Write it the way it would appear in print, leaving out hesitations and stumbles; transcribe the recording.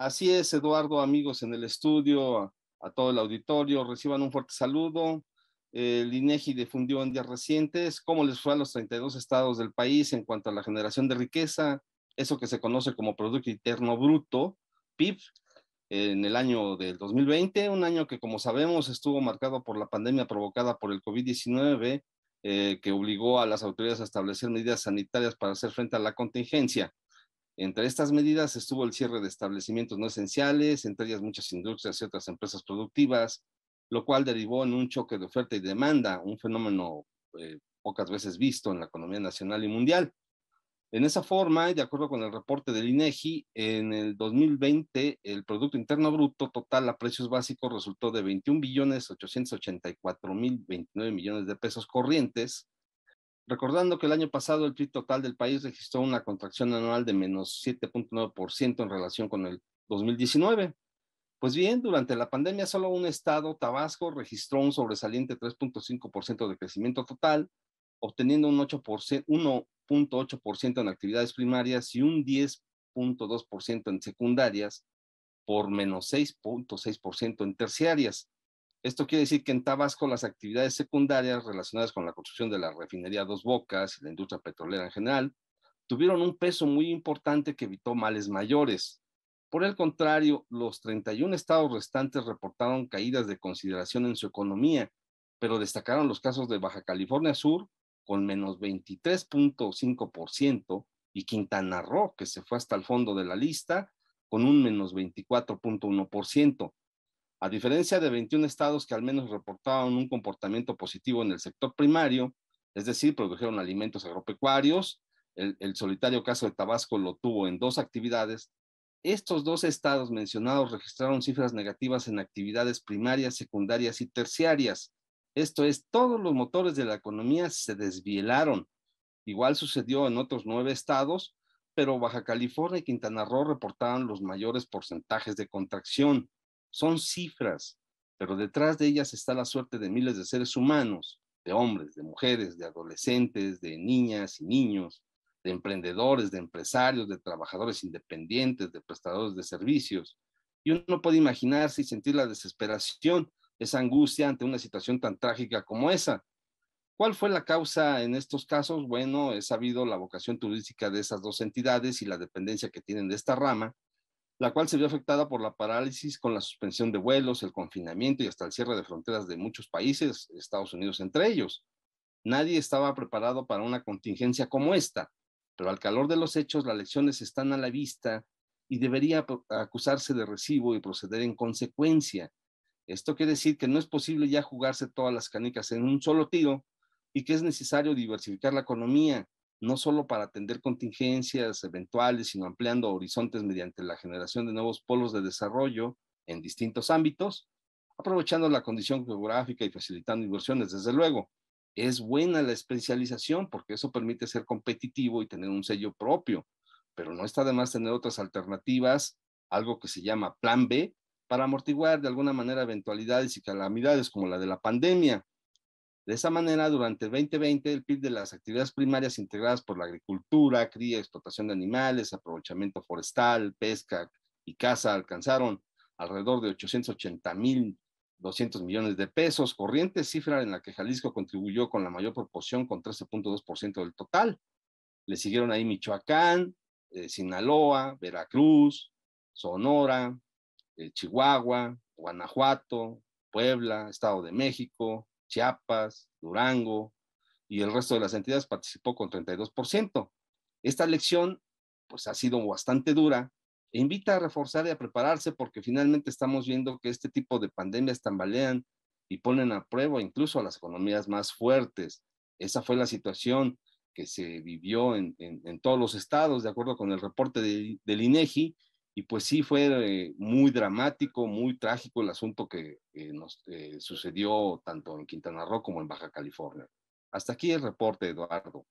Así es, Eduardo, amigos en el estudio, a todo el auditorio, reciban un fuerte saludo. El INEGI difundió en días recientes cómo les fue a los 32 estados del país en cuanto a la generación de riqueza, eso que se conoce como Producto Interno Bruto, PIB, en el año del 2020, un año que, como sabemos, estuvo marcado por la pandemia provocada por el COVID-19, que obligó a las autoridades a establecer medidas sanitarias para hacer frente a la contingencia. Entre estas medidas estuvo el cierre de establecimientos no esenciales, entre ellas muchas industrias y otras empresas productivas, lo cual derivó en un choque de oferta y demanda, un fenómeno pocas veces visto en la economía nacional y mundial. En esa forma, de acuerdo con el reporte del INEGI, en el 2020 el Producto Interno Bruto total a precios básicos resultó de 21.884.029 millones de pesos corrientes, recordando que el año pasado el PIB total del país registró una contracción anual de menos 7.9% en relación con el 2019. Pues bien, durante la pandemia solo un estado, Tabasco, registró un sobresaliente 3.5% de crecimiento total, obteniendo un 1.8% en actividades primarias y un 10.2% en secundarias, por menos 6.6% en terciarias. Esto quiere decir que en Tabasco las actividades secundarias relacionadas con la construcción de la refinería Dos Bocas y la industria petrolera en general tuvieron un peso muy importante que evitó males mayores. Por el contrario, los 31 estados restantes reportaron caídas de consideración en su economía, pero destacaron los casos de Baja California Sur con menos 23.5% y Quintana Roo, que se fue hasta el fondo de la lista, con un menos 24.1%. A diferencia de 21 estados que al menos reportaron un comportamiento positivo en el sector primario, es decir, produjeron alimentos agropecuarios, el solitario caso de Tabasco lo tuvo en dos actividades. Estos dos estados mencionados registraron cifras negativas en actividades primarias, secundarias y terciarias. Esto es, todos los motores de la economía se desvielaron. Igual sucedió en otros 9 estados, pero Baja California y Quintana Roo reportaron los mayores porcentajes de contracción. Son cifras, pero detrás de ellas está la suerte de miles de seres humanos, de hombres, de mujeres, de adolescentes, de niñas y niños, de emprendedores, de empresarios, de trabajadores independientes, de prestadores de servicios. Y uno puede imaginarse y sentir la desesperación, esa angustia ante una situación tan trágica como esa. ¿Cuál fue la causa en estos casos? Bueno, es sabido la vocación turística de esas dos entidades y la dependencia que tienen de esta rama, la cual se vio afectada por la parálisis con la suspensión de vuelos, el confinamiento y hasta el cierre de fronteras de muchos países, Estados Unidos entre ellos. Nadie estaba preparado para una contingencia como esta, pero al calor de los hechos las lecciones están a la vista y debería acusarse de recibo y proceder en consecuencia. Esto quiere decir que no es posible ya jugarse todas las canicas en un solo tiro y que es necesario diversificar la economía, no solo para atender contingencias eventuales, sino ampliando horizontes mediante la generación de nuevos polos de desarrollo en distintos ámbitos, aprovechando la condición geográfica y facilitando inversiones, desde luego. Es buena la especialización porque eso permite ser competitivo y tener un sello propio, pero no está de más tener otras alternativas, algo que se llama plan B, para amortiguar de alguna manera eventualidades y calamidades como la de la pandemia. De esa manera, durante el 2020, el PIB de las actividades primarias integradas por la agricultura, cría, explotación de animales, aprovechamiento forestal, pesca y caza alcanzaron alrededor de 880.200 millones de pesos corrientes, cifra en la que Jalisco contribuyó con la mayor proporción, con 13.2% del total. Le siguieron ahí Michoacán, Sinaloa, Veracruz, Sonora, Chihuahua, Guanajuato, Puebla, Estado de México, Chiapas, Durango, y el resto de las entidades participó con 32%. Esta elección pues ha sido bastante dura e invita a reforzar y a prepararse porque finalmente estamos viendo que este tipo de pandemias tambalean y ponen a prueba incluso a las economías más fuertes. Esa fue la situación que se vivió en todos los estados, de acuerdo con el reporte del INEGI, y pues sí fue muy dramático, muy trágico el asunto que nos sucedió tanto en Quintana Roo como en Baja California. Hasta aquí el reporte, Eduardo.